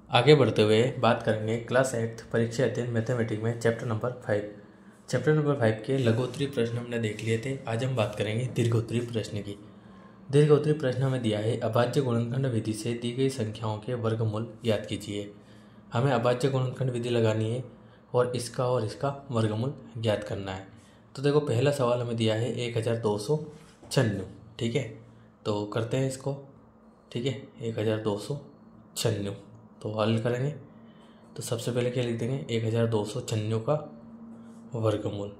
आगे बढ़ते हुए बात करेंगे क्लास 8 परीक्षा अध्ययन मैथमेटिक्स में चैप्टर नंबर 5। चैप्टर नंबर 5 के लघुत्तरी प्रश्न हमने देख लिए थे। आज हम बात करेंगे दीर्घोत्तरी प्रश्न की। दीर्घोत्तरी प्रश्न हमें दिया है अभाज्य गुणनखंड विधि से दी गई संख्याओं के वर्गमूल ज्ञात कीजिए। हमें अभाज्य गुणनखंड विधि लगानी है और इसका वर्गमूल ज्ञात करना है। तो देखो, पहला सवाल हमें दिया है 1296। ठीक है, तो करते हैं इसको। ठीक है, 1296 तो हल करेंगे। तो सबसे पहले क्या लिख देंगे, 1296 का वर्गमूल।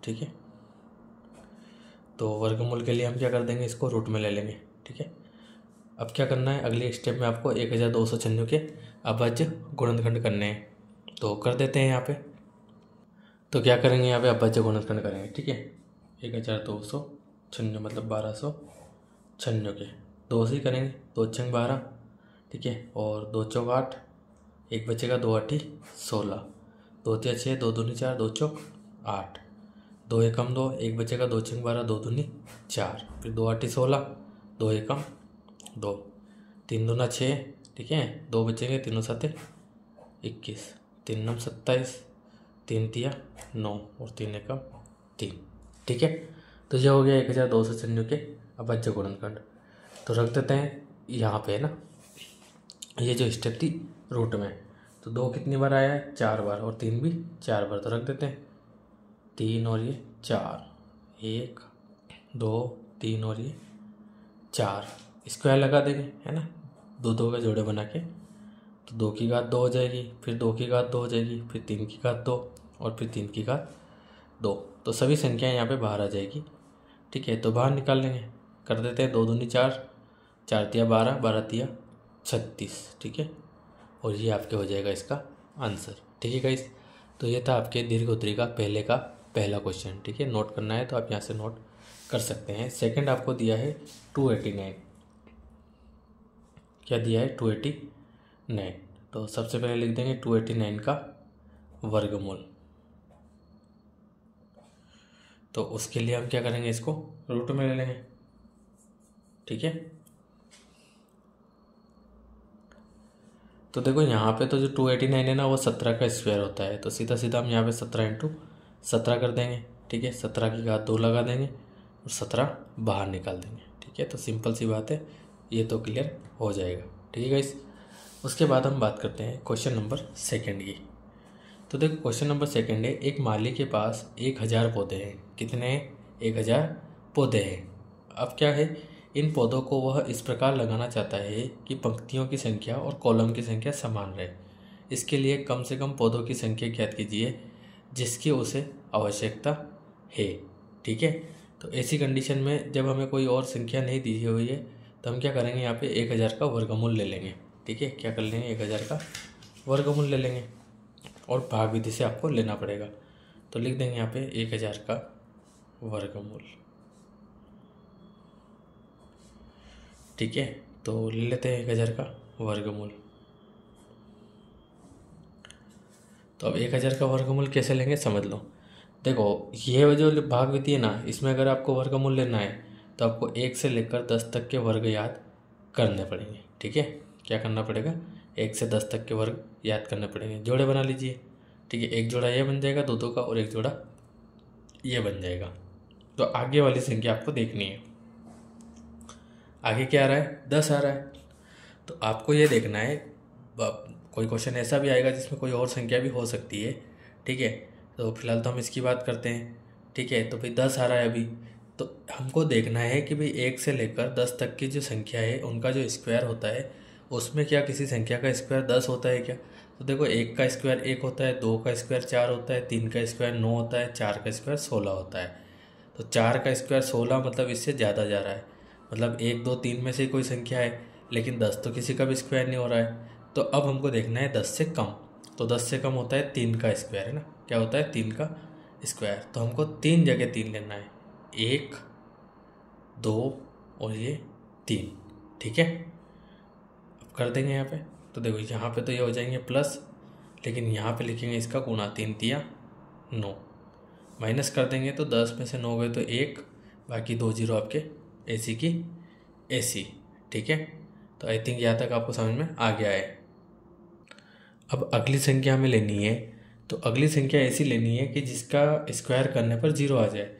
ठीक है, तो वर्गमूल के लिए हम क्या कर देंगे, इसको रूट में ले लेंगे। ठीक है, अब क्या करना है, अगले स्टेप में आपको 1296 के अभाज्य गुणनखंड करने हैं। तो कर देते हैं यहाँ पे। तो क्या करेंगे, यहाँ पे अभाज्य गुणनखंड करेंगे। ठीक है, 1296 मतलब 1296 के दो से ही करेंगे, 2 छंग 12। ठीक है, और 2 चौक 8, एक बचेगा 2 आठी 16, 2 तिया 6, 2 दूनी 4, 2 चौक 8, 2 एकम 2, एक बचेगा 2 छंग 12, 2 दूनी 4, फिर 2 आठी 16, 2 एकम 2, 3 दूना 6। ठीक है, 2 बचेंगे, 3 साते 21, 3 नम 27, 3 तिया 9 और 3 एकम 3। ठीक है, तो ये हो गया 1296 के अभाज्य गुणनखंड। तो रख देते हैं यहाँ पे, है ना, ये जो स्टेप थी रूट में। तो 2 कितनी बार आया है, 4 बार, और 3 भी 4 बार। तो रख देते हैं 3 और ये 4, 1 2 3 और ये 4, स्क्वायर लगा देंगे, है ना, दो दो के जोड़े बना के। तो 2 की घात 2 हो जाएगी, फिर 2 की घात 2 हो जाएगी, फिर 3 की घात 2 और फिर 3 की घात 2। तो सभी संख्याएं यहाँ पे बाहर आ जाएगी। ठीक है, तो बाहर निकाल लेंगे। कर देते हैं 2 दूनी 4, 4 तिया 12, 12 तिया 36। ठीक है, और ये आपके हो जाएगा इसका आंसर। ठीक है गाइस, तो ये था आपके दीर्घोत्तरी का पहला क्वेश्चन। ठीक है, नोट करना है तो आप यहाँ से नोट कर सकते हैं। सेकंड आपको दिया है 289। क्या दिया है, 289। तो सबसे पहले लिख देंगे 289 का वर्गमूल। तो उसके लिए हम क्या करेंगे, इसको रूट में ले लेंगे। ठीक है, तो देखो यहाँ पे तो जो 289 है ना, वो 17 का स्क्वायर होता है। तो सीधा सीधा हम यहाँ पे 17 इंटू 17 कर देंगे। ठीक है, 17 की घात 2 लगा देंगे और 17 बाहर निकाल देंगे। ठीक है, तो सिंपल सी बात है, ये तो क्लियर हो जाएगा। ठीक है गाइस, उसके बाद हम बात करते हैं क्वेश्चन नंबर सेकेंड की। तो देखो, क्वेश्चन नंबर सेकेंड है, एक माली के पास 1000 पौधे हैं। कितने हैं, 1000 पौधे हैं। अब क्या है, इन पौधों को वह इस प्रकार लगाना चाहता है कि पंक्तियों की संख्या और कॉलम की संख्या समान रहे। इसके लिए कम से कम पौधों की संख्या ज्ञात कीजिए जिसकी उसे आवश्यकता है। ठीक है, तो ऐसी कंडीशन में जब हमें कोई और संख्या नहीं दी हुई है तो हम क्या करेंगे, यहाँ पे 1000 का वर्गमूल ले लेंगे। ठीक है, क्या कर लेंगे, 1000 का वर्गमूल ले लेंगे और भाग विधि से आपको लेना पड़ेगा। तो लिख देंगे यहाँ पे 1000 का वर्गमूल। ठीक है, तो ले लेते हैं 1000 का वर्गमूल। तो अब 1000 का वर्गमूल कैसे लेंगे समझ लो। देखो, ये जो भाग विधि है ना, इसमें अगर आपको वर्गमूल लेना है तो आपको 1 से लेकर 10 तक के वर्ग याद करने पड़ेंगे। ठीक है, क्या करना पड़ेगा, 1 से 10 तक के वर्ग याद करने पड़ेंगे। जोड़े बना लीजिए। ठीक है, एक जोड़ा ये बन जाएगा दो का, और एक जोड़ा ये बन जाएगा। तो आगे वाली संख्या आपको देखनी है। आगे क्या आ रहा है, 10 आ रहा है। तो आपको ये देखना है, कोई क्वेश्चन ऐसा भी आएगा जिसमें कोई और संख्या भी हो सकती है। ठीक है, तो फिलहाल तो हम इसकी बात करते हैं। ठीक है, तो भाई 10 आ रहा है अभी। तो हमको देखना है कि भाई 1 से लेकर 10 तक की जो संख्या है उनका जो स्क्वायर होता है उसमें क्या किसी संख्या का स्क्वायर 10 होता है क्या। तो देखो, 1 का स्क्वायर 1 होता है, 2 का स्क्वायर 4 होता है, 3 का स्क्वायर 9 होता है, 4 का स्क्वायर 16 होता है। तो 4 का स्क्वायर 16 मतलब इससे ज़्यादा जा रहा है, मतलब 1 2 3 में से कोई संख्या है, लेकिन 10 तो किसी का भी स्क्वायर नहीं हो रहा है। तो अब हमको देखना है 10 से कम। तो 10 से कम होता है 3 का स्क्वायर, है ना, क्या होता है 3 का स्क्वायर। तो हमको 3 जगह 3 लेना है, 1 2 और ये 3। ठीक है, अब कर देंगे यहाँ पे। तो देखो, यहाँ पे तो ये हो जाएंगे प्लस, लेकिन यहाँ पे लिखेंगे इसका गुणा, 3 तिया 9, माइनस कर देंगे तो 10 में से 9 गए तो 1, बाकी 2 जीरो आपके AC की AC। ठीक है, तो आई थिंक यहाँ तक आपको समझ में आ गया है। अब अगली संख्या हमें लेनी है, तो अगली संख्या ऐसी लेनी है कि जिसका स्क्वायर करने पर 0 आ जाए।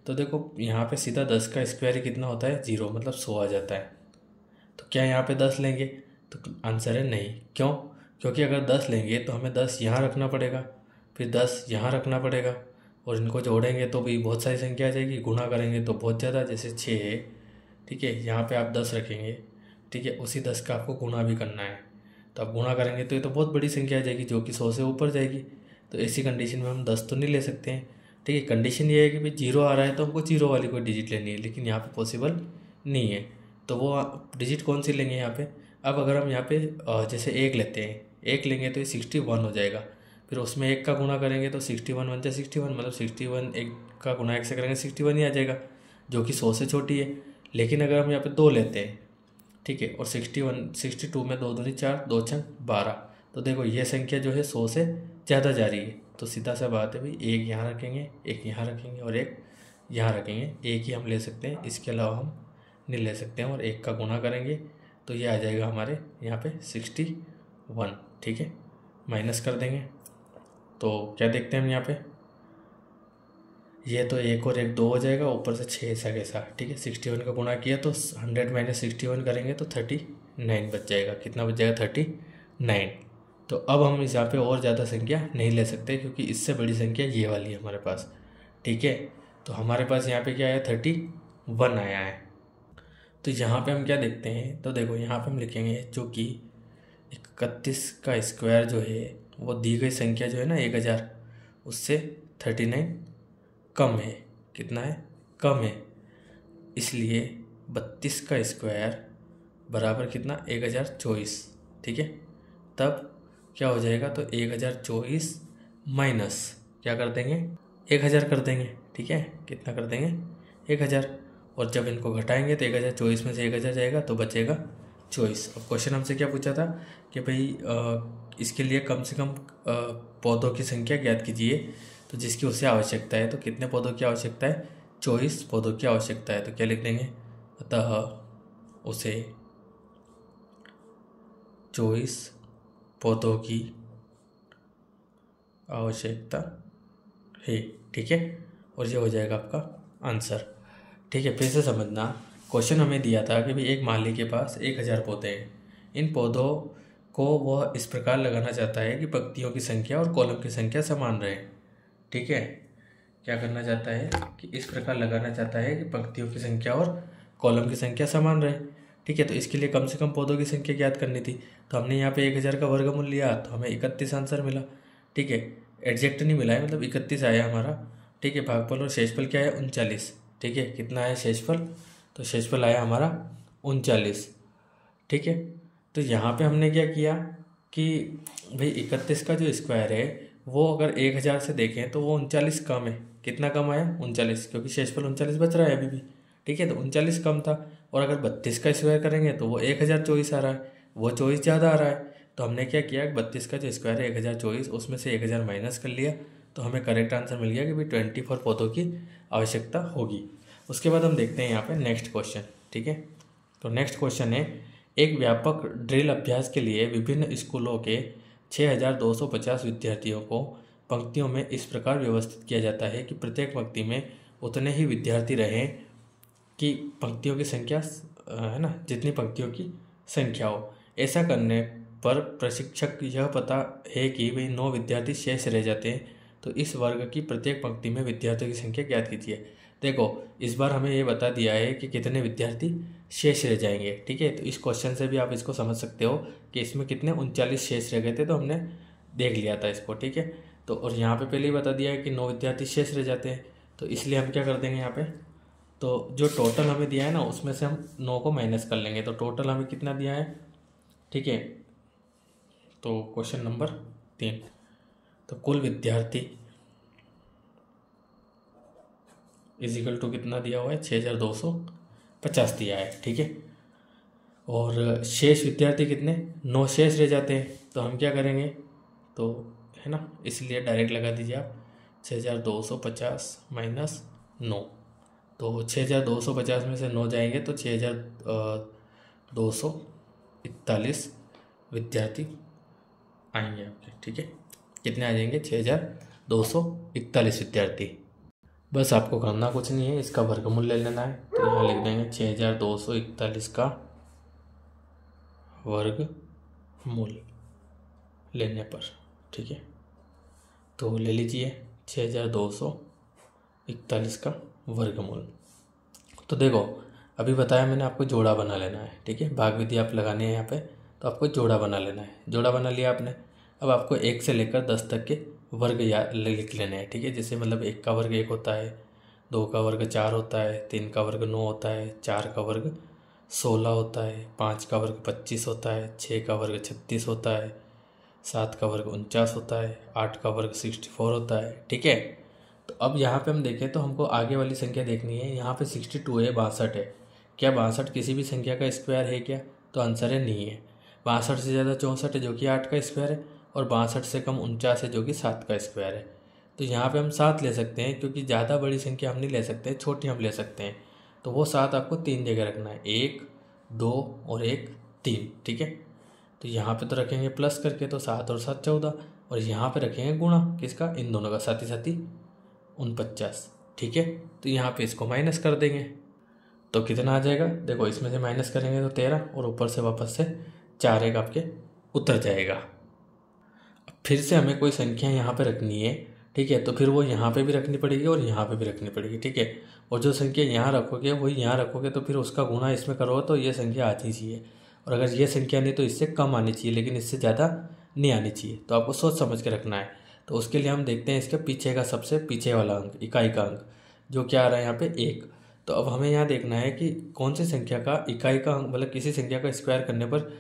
तो देखो यहाँ पे सीधा 10 का स्क्वायर ही कितना होता है, 0, मतलब 100 आ जाता है। तो क्या यहाँ पे 10 लेंगे? तो आंसर है नहीं। क्यों? क्योंकि अगर 10 लेंगे तो हमें 10 यहाँ रखना पड़ेगा, फिर 10 यहाँ रखना पड़ेगा, और इनको जोड़ेंगे तो भी बहुत सारी संख्या आ जाएगी, गुणा करेंगे तो बहुत ज़्यादा, जैसे 6 है, ठीक है, यहाँ पे आप 10 रखेंगे, ठीक है, उसी 10 का आपको गुणा भी करना है। तो आप गुणा करेंगे तो ये तो बहुत बड़ी संख्या आ जाएगी, जो कि 100 से ऊपर जाएगी। तो ऐसी कंडीशन में हम 10 तो नहीं ले सकते हैं, ठीक है। कंडीशन ये है कि भाई 0 आ रहा है तो हमको 0 वाली कोई डिजिट लेनी है, लेकिन यहाँ पे पॉसिबल नहीं है। तो वो डिजिट कौन सी लेंगे यहाँ पे? अब अगर हम यहाँ पे जैसे 1 लेते हैं, 1 लेंगे तो ये 61 हो जाएगा, फिर उसमें 1 का गुणा करेंगे तो 61 बन जाए 61, मतलब 61 1 का गुणा 1 से करेंगे 61 ही आ जाएगा, जो कि 100 से छोटी है। लेकिन अगर हम यहाँ पे 2 लेते हैं, ठीक है, और 62 में 2 दूनी 4, 2 छंग 12, तो देखो ये संख्या जो है 100 से ज़्यादा जा रही है। तो सीधा सा बात है भाई, 1 यहाँ रखेंगे, 1 यहाँ रखेंगे और 1 यहाँ रखेंगे, एक ही हम ले सकते हैं, इसके अलावा हम नहीं ले सकते हैं। और 1 का गुणा करेंगे तो ये आ जाएगा हमारे यहाँ पे 61, ठीक है। माइनस कर देंगे तो क्या देखते हैं हम यहाँ पे, ये तो 1 और 1 2 हो जाएगा, ऊपर से 6 ऐसा कैसा, ठीक है। 61 का गुणा किया तो 100 माइनस 61 करेंगे तो 39 बच जाएगा। कितना बच जाएगा? 39। तो अब हम इस यहाँ पे और ज़्यादा संख्या नहीं ले सकते, क्योंकि इससे बड़ी संख्या ये वाली है हमारे पास, ठीक है। तो हमारे पास यहाँ पे क्या आया? 31 आया है। तो यहाँ पे हम क्या देखते हैं, तो देखो यहाँ पे हम लिखेंगे जो कि 31 का स्क्वायर जो है वो दी गई संख्या जो है ना 1000, उससे 39 कम है। कितना है? कम है। इसलिए 32 का स्क्वायर बराबर कितना? 1024, ठीक है। तब क्या हो जाएगा? तो 1024 माइनस क्या कर देंगे? 1000 कर देंगे, ठीक है। कितना कर देंगे? 1000। और जब इनको घटाएंगे तो 1024 में से 1000 जाएगा तो बचेगा 24। अब क्वेश्चन हमसे क्या पूछा था कि भाई इसके लिए कम से कम पौधों की संख्या ज्ञात कीजिए, तो जिसकी उसे आवश्यकता है। तो कितने पौधों की आवश्यकता है? 24 पौधों की आवश्यकता है। तो क्या लिख देंगे? अतः उसे 24 पौधों की आवश्यकता है, ठीक है। और ये हो जाएगा आपका आंसर, ठीक है। फिर से समझना, क्वेश्चन हमें दिया था कि भाई एक माली के पास 1000 पौधे हैं। इन पौधों को वह इस प्रकार लगाना चाहता है कि पंक्तियों की संख्या और कॉलम की संख्या समान रहे, ठीक है। क्या करना चाहता है कि इस प्रकार लगाना चाहता है कि पंक्तियों की संख्या और कॉलम की संख्या समान रहे, ठीक है। तो इसके लिए कम से कम पौधों की संख्या ज्ञात करनी थी। तो हमने यहाँ पे 1000 का वर्गमूल लिया तो हमें 31 आंसर मिला, ठीक है। एग्जैक्ट नहीं मिला है, मतलब 31 आया हमारा, ठीक है। भागफल और शेषफल क्या है? 39, ठीक है। कितना है शेषफल? तो शेषफल आया हमारा 39, ठीक है। तो यहाँ पे हमने क्या किया कि भाई 31 का जो स्क्वायर है वो अगर 1000 से देखें तो वो 39 कम है। कितना कम आया? 39, क्योंकि शेषफल 39 बच रहा है अभी भी, ठीक है। तो 39 कम था। और अगर 32 का स्क्वायर करेंगे तो वो 1024 आ रहा है, वो 24 ज़्यादा आ रहा है। तो हमने क्या किया, 32 का जो स्क्वायर है 1024, उसमें से 1000 माइनस कर लिया, तो हमें करेक्ट आंसर मिल गया कि भाई 24 पौधों की आवश्यकता होगी। उसके बाद हम देखते हैं यहाँ पे नेक्स्ट क्वेश्चन, ठीक है। तो नेक्स्ट क्वेश्चन है, एक व्यापक ड्रिल अभ्यास के लिए विभिन्न स्कूलों के 6250 विद्यार्थियों को पंक्तियों में इस प्रकार व्यवस्थित किया जाता है कि प्रत्येक पंक्ति में उतने ही विद्यार्थी रहें कि पंक्तियों की संख्या है ना, जितनी पंक्तियों की संख्या हो। ऐसा करने पर प्रशिक्षक यह पता है कि भाई 9 विद्यार्थी शेष रह जाते हैं, तो इस वर्ग की प्रत्येक पंक्ति में विद्यार्थियों की संख्या ज्ञात कीजिए। देखो इस बार हमें ये बता दिया है कि कितने विद्यार्थी शेष रह जाएंगे, ठीक है। तो इस क्वेश्चन से भी आप इसको समझ सकते हो कि इसमें कितने 39 शेष रह गए थे, तो हमने देख लिया था इसको, ठीक है। तो और यहाँ पे पहले ही बता दिया है कि 9 विद्यार्थी शेष रह जाते हैं, तो इसलिए हम क्या कर देंगे यहाँ पे, तो जो टोटल हमें दिया है ना उसमें से हम 9 को माइनस कर लेंगे। तो टोटल हमें कितना दिया है, ठीक है। तो क्वेश्चन नंबर 3, तो कुल विद्यार्थी इजिकल टू कितना दिया हुआ है? 6250 दिया है, ठीक है। और शेष विद्यार्थी कितने? 9 शेष रह जाते हैं। तो हम क्या करेंगे, तो है ना, इसलिए डायरेक्ट लगा दीजिए आप 6250 माइनस 9। तो 6250 में से 9 जाएंगे तो 6241 विद्यार्थी आएंगे आपके। ठीक है, कितने आ जाएंगे? 6241 विद्यार्थी। बस आपको करना कुछ नहीं है, इसका वर्गमूल ले लेना है। तो यहाँ लिख देंगे 6241 का वर्गमूल लेने पर। ठीक है, तो ले लीजिए 6241 का वर्गमूल। तो देखो, अभी बताया मैंने आपको जोड़ा बना लेना है। ठीक है, भाग विधि आप लगानी है यहाँ पे, तो आपको जोड़ा बना लेना है। जोड़ा बना लिया आपने, अब आपको 1 से लेकर 10 तक के वर्ग लिख लेने हैं। ठीक है, जैसे मतलब 1 का वर्ग 1 होता है, 2 का वर्ग 4 होता है, 3 का वर्ग 9 होता है, 4 का वर्ग 16 होता है, 5 का वर्ग 25 होता है, 6 का वर्ग 36 होता है, 7 का वर्ग 49 होता है, 8 का वर्ग 64 होता है। ठीक है, तो अब यहाँ पे हम देखें तो हमको आगे वाली संख्या देखनी है। यहाँ पे 62 है, 62 है। क्या 62 किसी भी संख्या का स्क्वायर है क्या? तो आंसर है नहीं है। 62 से ज़्यादा 64 है जो कि 8 का स्क्वायर है, और 62 से कम 49 है जो कि 7 का स्क्वायर है। तो यहाँ पे हम 7 ले सकते हैं, क्योंकि ज़्यादा बड़ी संख्या हम नहीं ले सकते, छोटी हम ले सकते हैं। तो वो 7 आपको 3 जगह रखना है, 1, 2 और 1, 3। ठीक है, तो यहाँ पे तो रखेंगे प्लस करके, तो 7 और 7 14, और यहाँ पे रखेंगे गुणा किसका? इन दोनों का, 7 7 49। ठीक है, तो यहाँ पे इसको माइनस कर देंगे, तो कितना आ जाएगा? देखो, इसमें से माइनस करेंगे तो 13, और ऊपर से वापस से 4 एक आपके उतर जाएगा। अब फिर से हमें कोई संख्या यहाँ पे रखनी है। ठीक है, तो फिर वो यहाँ पे भी रखनी पड़ेगी और यहाँ पे भी रखनी पड़ेगी। ठीक है, और जो संख्या यहाँ रखोगे वही यहाँ रखोगे, तो फिर उसका गुणा इसमें करोगे तो ये संख्या आनी चाहिए, और अगर ये संख्या नहीं तो इससे कम आनी चाहिए, लेकिन इससे ज़्यादा नहीं आनी चाहिए। तो आपको सोच समझ के रखना है। तो उसके लिए हम देखते हैं इसके पीछे का, सबसे पीछे वाला अंक, इकाई का अंक, जो क्या आ रहा है यहाँ पे 1। तो अब हमें यहाँ देखना है कि कौन सी संख्या का इकाई का अंक, मतलब किसी संख्या का स्क्वायर करने पर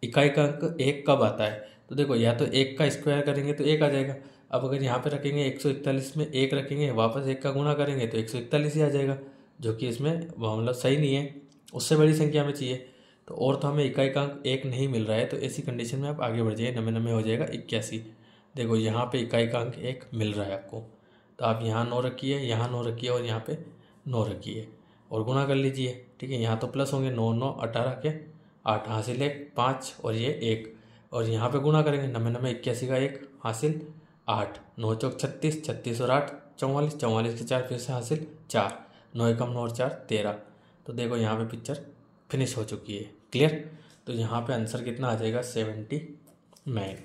इकाई का अंक 1 कब आता है। तो देखो, या तो 1 का स्क्वायर करेंगे तो 1 आ जाएगा। अब अगर यहाँ पे रखेंगे 141 में 1 रखेंगे, वापस 1 का गुणा करेंगे तो 141 ही आ जाएगा, जो कि इसमें मतलब सही नहीं है, उससे बड़ी संख्या हमें चाहिए। तो और तो हमें इकाई का अंक 1 नहीं मिल रहा है, तो ऐसी कंडीशन में आप आगे बढ़ जाइए, 99 हो जाएगा 81। देखो, यहाँ पे इकाई का अंक 1 मिल रहा है आपको, तो आप यहाँ 9 रखिए, यहाँ 9 रखिए, और यहाँ पे 9 रखिए, और गुणा कर लीजिए। ठीक है, यहाँ तो प्लस होंगे, 9 9 18 के 8 हासिल 1 5, और ये 1, और यहाँ पे गुणा करेंगे, 99 81 का 1 हासिल 8, 9 चौक 36, 36 और 8 44, 44 के 4 फिर से हासिल 4, 9 एकम 9 और 4 13। तो देखो, यहाँ पे पिक्चर फिनिश हो चुकी है। क्लियर? तो यहाँ पे आंसर कितना आ जाएगा? 79।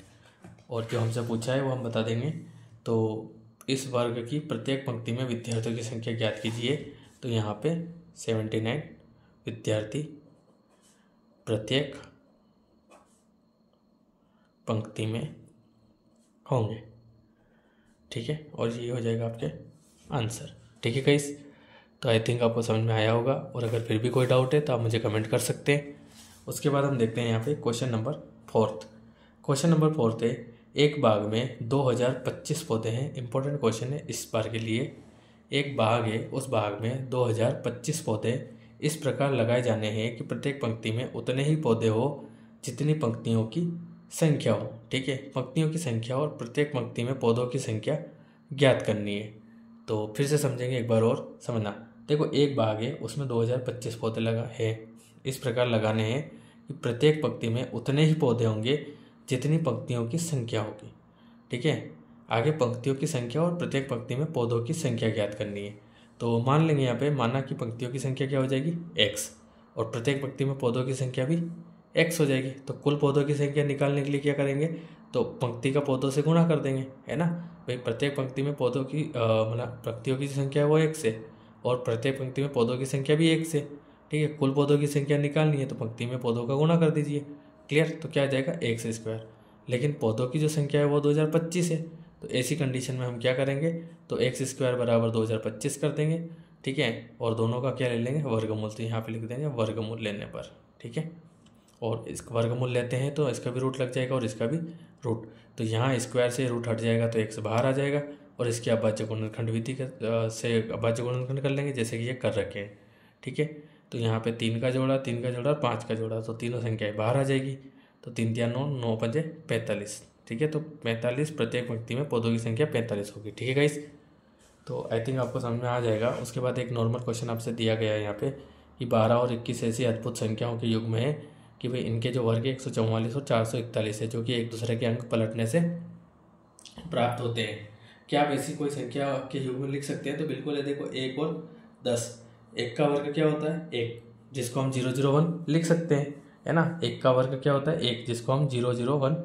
और जो हमसे पूछा है वो हम बता देंगे। तो इस वर्ग की प्रत्येक पंक्ति में विद्यार्थियों की संख्या ज्ञात कीजिए। तो यहाँ पे 79 विद्यार्थी प्रत्येक पंक्ति में होंगे। ठीक है, और ये हो जाएगा आपके आंसर। ठीक है गाइस, तो आई थिंक आपको समझ में आया होगा, और अगर फिर भी कोई डाउट है तो आप मुझे कमेंट कर सकते हैं। उसके बाद हम देखते हैं यहाँ पे क्वेश्चन नंबर 4। क्वेश्चन नंबर 4 है, एक बाग में 2025 पौधे हैं। इंपॉर्टेंट क्वेश्चन है इस बार के लिए। एक बाग है, उस बाग में 2025 पौधे इस प्रकार लगाए जाने हैं कि प्रत्येक पंक्ति में उतने ही पौधे हो जितनी पंक्तियों की संख्या हो। ठीक है, पंक्तियों की संख्या और प्रत्येक पंक्ति में पौधों की संख्या ज्ञात करनी है। तो फिर से समझेंगे एक बार और समझना। देखो, एक बाग है, उसमें 2025 पौधे लगा है, इस प्रकार लगाने हैं कि प्रत्येक पंक्ति में उतने ही पौधे होंगे जितनी पंक्तियों की संख्या होगी। ठीक है, आगे पंक्तियों की संख्या और प्रत्येक पंक्ति में पौधों की संख्या ज्ञात करनी है। तो मान लेंगे यहाँ पे, माना कि पंक्तियों की संख्या क्या हो जाएगी? x, और प्रत्येक पंक्ति में पौधों की संख्या भी x हो जाएगी। तो कुल पौधों की संख्या निकालने के लिए क्या करेंगे? तो पंक्ति का पौधों से गुणा कर देंगे, है ना भाई। प्रत्येक पंक्ति में पौधों की मतलब पंक्तियों की संख्या वो x है, और प्रत्येक पंक्ति में पौधों की संख्या भी x है। ठीक है, कुल पौधों की संख्या निकालनी है तो पंक्ति में पौधों का गुणा कर दीजिए। क्लियर? तो क्या आ जाएगा? x²। लेकिन पौधों की जो संख्या है वो 2025 है, तो ऐसी कंडीशन में हम क्या करेंगे? तो x² बराबर 2025 कर देंगे। ठीक है, और दोनों का क्या ले लेंगे? वर्गमूल। तो यहाँ पे लिख देंगे वर्गमूल लेने पर। ठीक है, और इसका वर्गमूल लेते हैं तो इसका भी रूट लग जाएगा और इसका भी रूट। तो यहाँ स्क्वायर से रूट हट जाएगा तो x बाहर आ जाएगा, और इसके अभाज्य गुणनखंड विधि से अभाज्य गुणनखंड कर लेंगे, जैसे कि ये कर रखे हैं। ठीक है, तो यहाँ पे 3 का जोड़ा, 3 का जोड़ा, 5 का जोड़ा, तो तीनों संख्याएं बाहर आ जाएगी। तो 3 3 9, 9 5 45। ठीक है, तो 45, प्रत्येक पंक्ति में पौधों की संख्या 45 होगी। ठीक है गाइस, तो आई थिंक आपको समझ में आ जाएगा। उसके बाद एक नॉर्मल क्वेश्चन आपसे दिया गया है यहाँ पे कि 12 और 21 ऐसी अद्भुत संख्याओं के युग्म है कि भाई इनके जो वर्ग 144 और 441 है, जो कि एक दूसरे के अंक पलटने से प्राप्त होते हैं। क्या आप ऐसी कोई संख्या के युग में लिख सकते हैं? तो बिल्कुल है। देखो 1 और 10, 1 का वर्ग क्या होता है? 1, जिसको हम 001 लिख सकते हैं, है ना। 1 का वर्ग क्या होता है? 1, जिसको हम 001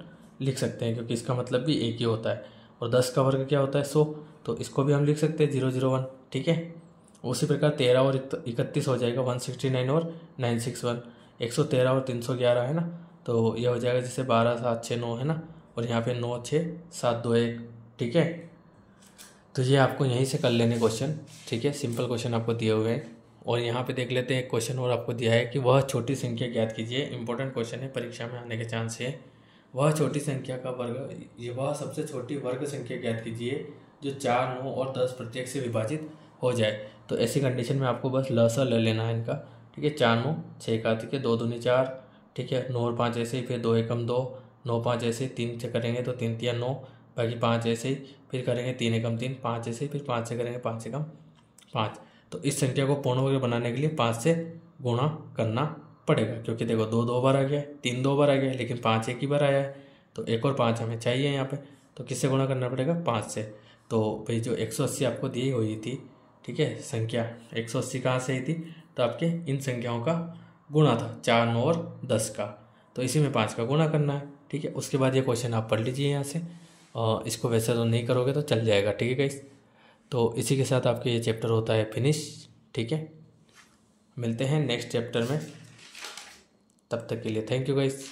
लिख सकते हैं, क्योंकि इसका मतलब भी 1 ही होता है। और 10 का वर्ग क्या होता है? 100, तो इसको भी हम लिख सकते हैं 001, ठीक है। उसी प्रकार 13 और 31 हो जाएगा 169 और 961, 113 और 311 है ना। तो यह हो जाएगा जैसे 12 7 6 9 है ना, और यहाँ पे 9 6 7 2 1, ठीक है। तो ये आपको यहीं से कर लेने क्वेश्चन, ठीक है। सिंपल क्वेश्चन आपको दिए हुए हैं। और यहाँ पे देख लेते हैं एक क्वेश्चन और आपको दिया है कि वह छोटी संख्या ज्ञात कीजिए। इंपॉर्टेंट क्वेश्चन है, परीक्षा में आने के चांस है। वह छोटी संख्या का वर्ग, ये वह सबसे छोटी वर्ग संख्या ज्ञात कीजिए जो 4, 9 और 10 प्रत्येक से विभाजित हो जाए। तो ऐसी कंडीशन में आपको बस ल सा ले लेना है इनका, ठीक है। 4 9 6 का, ठीक है, 2 दूनी 4, ठीक है। 9 और 5 ऐसे ही, फिर 2 एकम 2, 9 5 ऐसे ही, 3 से करेंगे तो 3 3 9, बाकी 5 ऐसे ही, फिर करेंगे 3 एकम 3, 5 ऐसे ही, फिर 5 से करेंगे 5 एकम 5। तो इस संख्या को पूर्ण वर्ग बनाने के लिए 5 से गुणा करना पड़ेगा, क्योंकि देखो 2 2 बार आ गया, 3 2 बार आ गया, लेकिन 5 एक ही बार आया है। तो 1 और 5 हमें चाहिए यहाँ पे, तो किससे गुणा करना पड़ेगा? 5 से। तो भाई जो 180 आपको दी हुई थी, ठीक है, संख्या 180 कहाँ से आई थी? तो आपके इन संख्याओं का गुणा था 4 9 और 10 का, तो इसी में 5 का गुणा करना है, ठीक है। उसके बाद ये क्वेश्चन आप पढ़ लीजिए यहाँ से, और इसको वैसे तो नहीं करोगे तो चल जाएगा, ठीक है गाइस। तो इसी के साथ आपके ये चैप्टर होता है फिनिश, ठीक है। मिलते हैं नेक्स्ट चैप्टर में, तब तक के लिए थैंक यू गाइस।